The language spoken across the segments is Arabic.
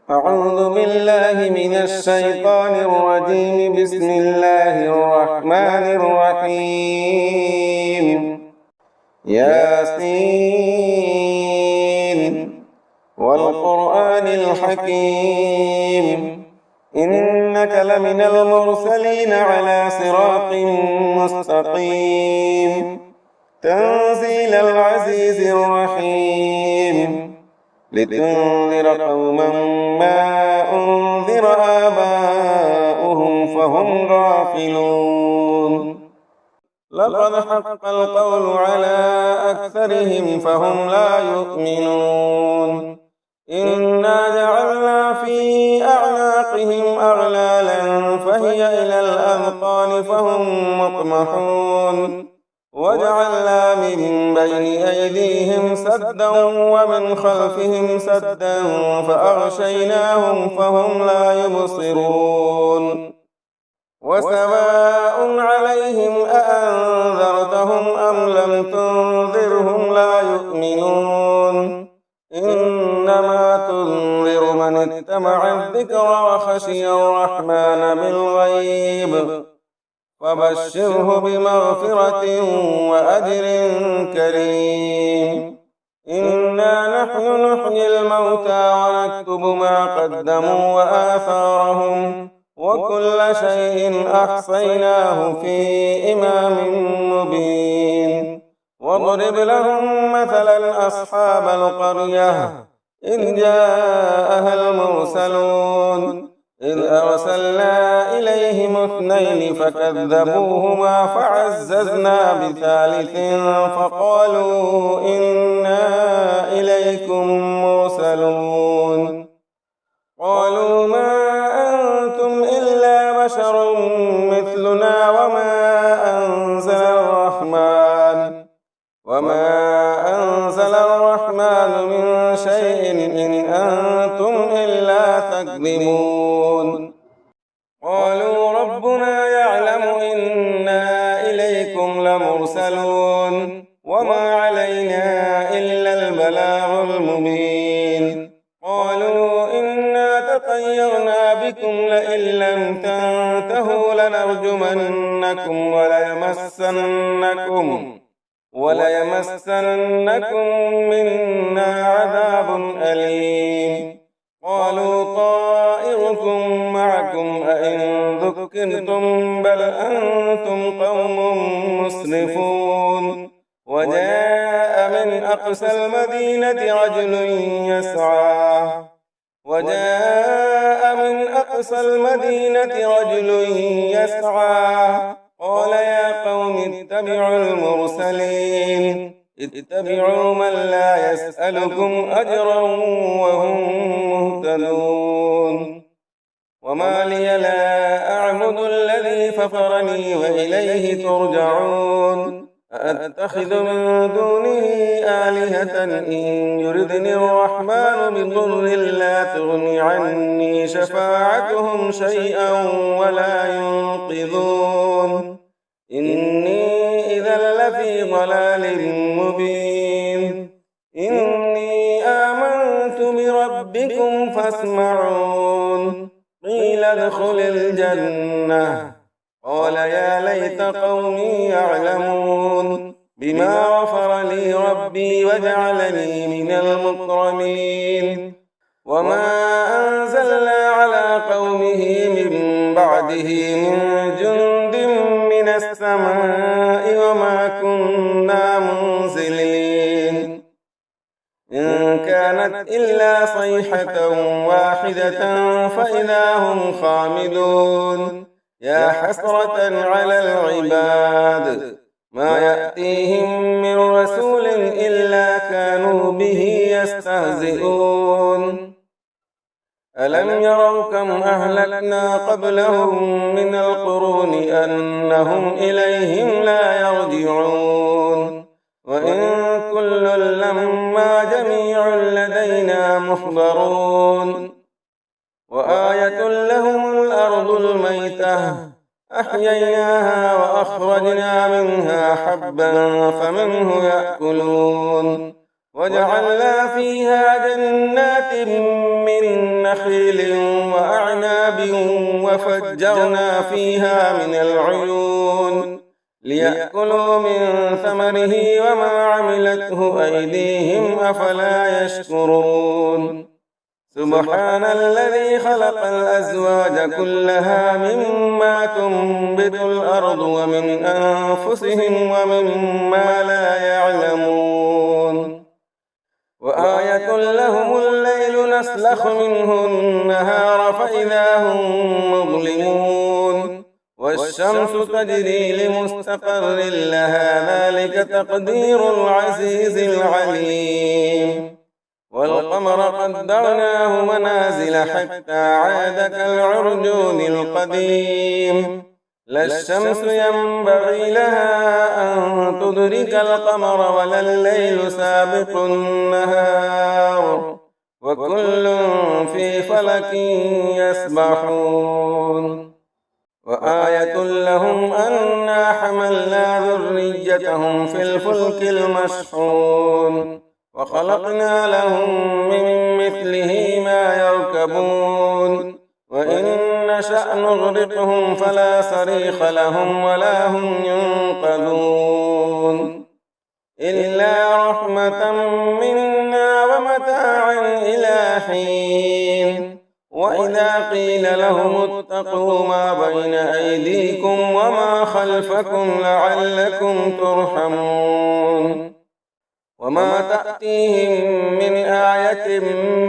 أعوذ بالله من الشيطان الرجيم. بسم الله الرحمن الرحيم. ياسين والقرآن الحكيم، إنك لمن المرسلين على صراط مستقيم، تنزيل العزيز الرحيم، لتنذر قوما ما أنذر آباؤهم فهم غافلون. لقد حق القول على أكثرهم فهم لا يؤمنون. إنا جعلنا في أعناقهم أغلالا فهي إلى الأذقان فهم مقمحون، وجعلنا من بين أيديهم سدا ومن خلفهم سدا فأغشيناهم فهم لا يبصرون. وسواء عليهم أأنذرتهم أم لم تنذرهم لا يؤمنون. إنما تنذر من اتبع الذكر وخشي الرحمن بالغيب، فبشره بمغفرة وأجر كريم. إنا نحن نحيي الموتى ونكتب ما قدموا وآثارهم، وكل شيء أحصيناه في إمام مبين. واضرب لهم مثلا أصحاب القرية إذ جاءها المرسلون، إذ أرسلنا إليهم اثنين فكذبوهما فعززنا بثالث فقالوا إنا إليكم مرسلون. قالوا ما أنتم إلا بشر مثلنا وما أنزل الرحمن من شيء إن أنتم إلا تكذبون. قالوا ربنا يعلم إنا إليكم لمرسلون وما علينا إلا البلاغ المبين. قالوا إنا تطيرنا بكم لئن لم تنتهوا لنرجمنكم وليمسنكم منا عذاب أليم. قالوا طائركم معكم أئن ذكرتم بل أنتم قوم مسرفون. وجاء من أقصى المدينة رجل يسعى قال يا قوم اتبعوا المرسلين، اتبعوا من لا يسألكم أجرا وهم مهتدون. وما لي لا أعبد الذي فطرني وإليه ترجعون. أأتخذ من دونه آلهة إن يردني الرحمن بضر لا تغن عني شفاعتهم شيئا ولا ينقذون. إني إذا لفي ضلال مبين. إني آمنت بربكم فاسمعون. قيل ادخل الجنة. قال يا ليت قومي يعلمون بما غفر لي ربي وجعلني من المكرمين. وما أنزلنا على قومه من بعده من جند من السماء وما كنا منزلين. إن كانت إلا صيحة واحدة فإذا هم خامدون. يا حسرة على العباد ما يأتيهم من رسول إلا كانوا به يستهزئون. ألم يروا كم أهلكنا قبلهم من القرون أنهم إليهم لا يرجعون. وإن كل لما جميع لدينا محضرون. وآية لهم الأرض الميتة أحييناها وأخرجنا منها حبا فمنه يأكلون. وجعلنا فيها جنات من نخيل وأعناب وفجرنا فيها من العيون ليأكلوا من ثمره وما عملته أيديهم أفلا يشكرون سبحان الذي خلق الأزواج كلها مما تنبت الأرض ومن أنفسهم ومما لا يعلمون وآية لهم الليل نسلخ منه النهار فإذا هم مظلمون والشمس تجري لمستقر لها ذلك تقدير العزيز العليم والقمر قدرناه منازل حتى عاد كالعرجون القديم لا الشمس ينبغي لها أن تدرك القمر ولا الليل سابق النهار وكل في فلك يسبحون وآية لهم أنا حملنا ذريتهم في الفلك المشحون وخلقنا لهم من مثله ما يركبون وإن نشأ نغرقهم فلا صريخ لهم ولا هم ينقذون إلا رحمة منا ومتاعا إلى حين وإذا قيل لهم اتقوا ما بين أيديكم وما خلفكم لعلكم ترحمون وما تأتيهم من آية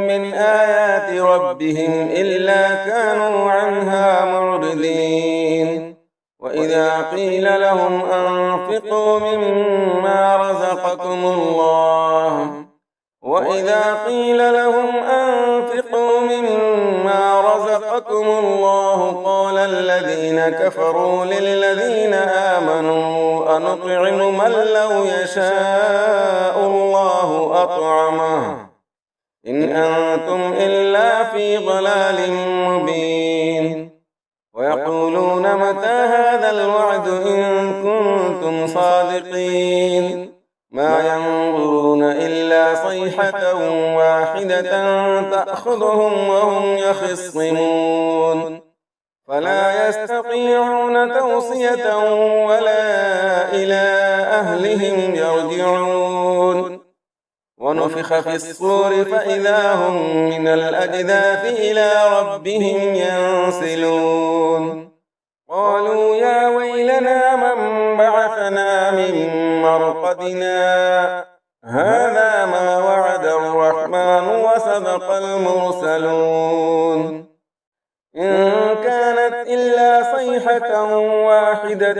من آيات ربهم إلا كانوا عنها معرضين وإذا قيل لهم أنفقوا مما رزقكم الله قال الذين كفروا للذين آمنوا أنطعم من لو يشاء الله أطعمه إن أنتم إلا في ضلال مبين ويقولون متى هذا الوعد إن كنتم صادقين ما ينظرون إلا صيحة واحدة تأخذهم وهم يخصمون فلا يستطيعون توصية ولا إلى أهلهم يرجعون ونفخ في الصور فإذا هم من الأجداث إلى ربهم ينسلون قالوا يا ويلنا من بعثنا من مرقدنا هذا ما وعد الرحمن وصدق المرسلون إن كانت إلا صيحة واحدة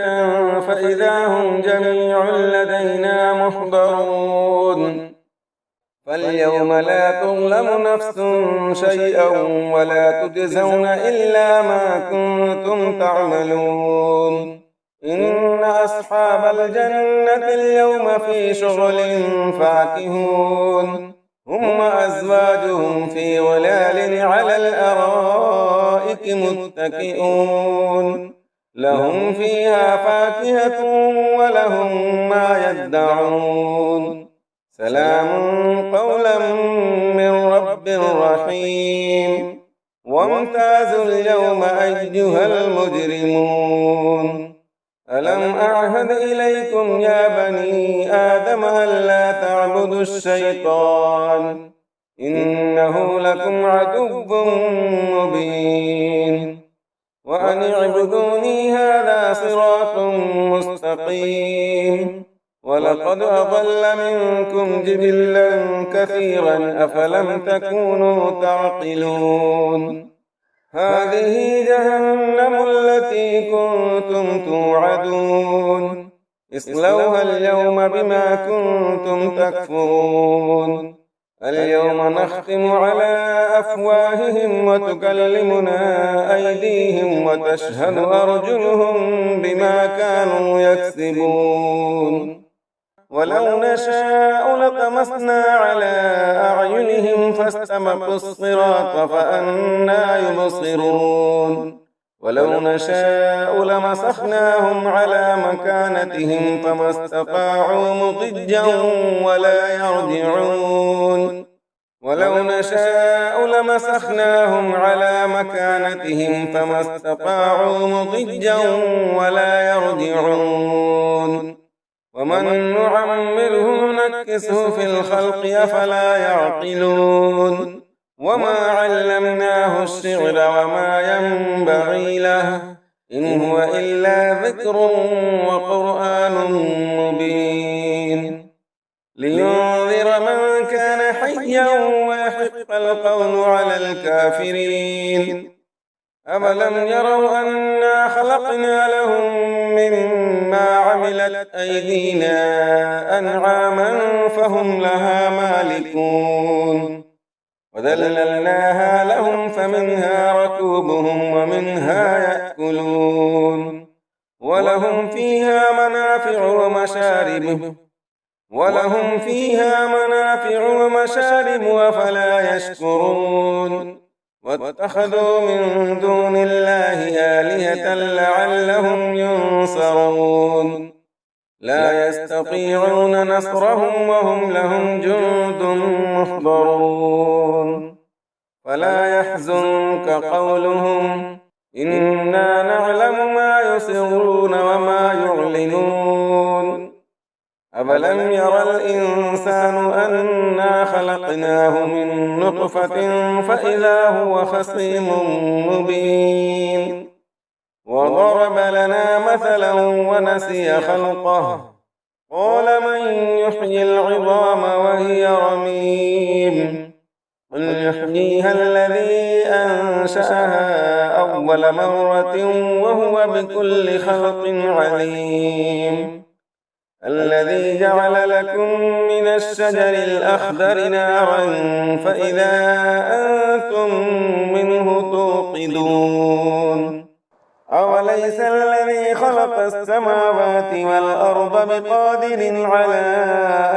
فإذا هم جميع لدينا محضرون فاليوم لا تظلم نفس شيئا ولا تجزون إلا ما كنتم تعملون إن أصحاب الجنة اليوم في شغل فاكهون هم وأزواجهم في ظلال على الأرائك متكئون لهم فيها فاكهة ولهم ما يدعون سلام قولا من رب رحيم وامتازوا اليوم أيها المجرمون ألم أعهد إليكم يا بني آدم ألا تعبدوا الشيطان إنه لكم عدو مبين وأن اعبدوني هذا صراط مستقيم ولقد أضل منكم جبلا كثيرا أفلم تكونوا تعقلون هذه جهنم التي كنتم توعدون اصلوها اليوم بما كنتم تكفرون اليوم نختم على أفواههم وتكلمنا أيديهم وتشهد أرجلهم بما كانوا يكسبون ولو نشاء لطمسنا على أعينهم فاستبقوا الصراط فأنى يبصرون ولو نشاء لمسخناهم على مكانتهم فما استطاعوا مضجا ولا يرجعون ولو نشاء لمسخناهم على مكانتهم فما استطاعوا مضجا ولا يرجعون ومن نعمره نكسه في الخلق أفلا يعقلون وما علمناه الشعر وما ينبغي له إن هو إلا ذكر وقرآن مبين لينذر من كان حيا ويحق القول على الكافرين أفلم يروا أنا خلقنا لهم مما عملت أيدينا أنعاما فهم لها مالكون وذللناها لهم فمنها ركوبهم ومنها يأكلون ولهم فيها منافع ومشارب أفلا يشكرون واتخذوا من دون الله آلهة لعلهم ينصرون لا يستطيعون نصرهم وهم لهم جند محضرون فلا يحزنك قولهم إنا نعلم ما يسرون وما يعلنون أفلم ير الإنسان أنا خلقناه من نطفة فإذا هو خصيم مبين وضرب لنا مثلا ونسي خلقه قال من يحيي العظام وهي رميم قل يحييها الذي أنشأها أول مرة وهو بكل خلق عليم الذي جعل لكم من الشجر الأخضر نارا فإذا أنتم منه توقدون أوليس الذي خلق السماوات والأرض بقادر على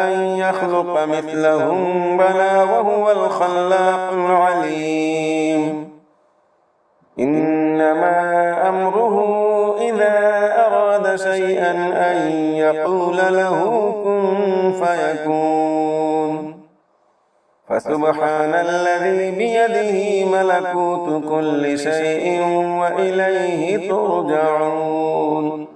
أن يخلق مثلهم بلى وهو الخلاق العليم إنما أمره إذا أراد شيئا أن يقول له كن فيكون فسبحان الذي بيده ملكوت كل شيء وإليه ترجعون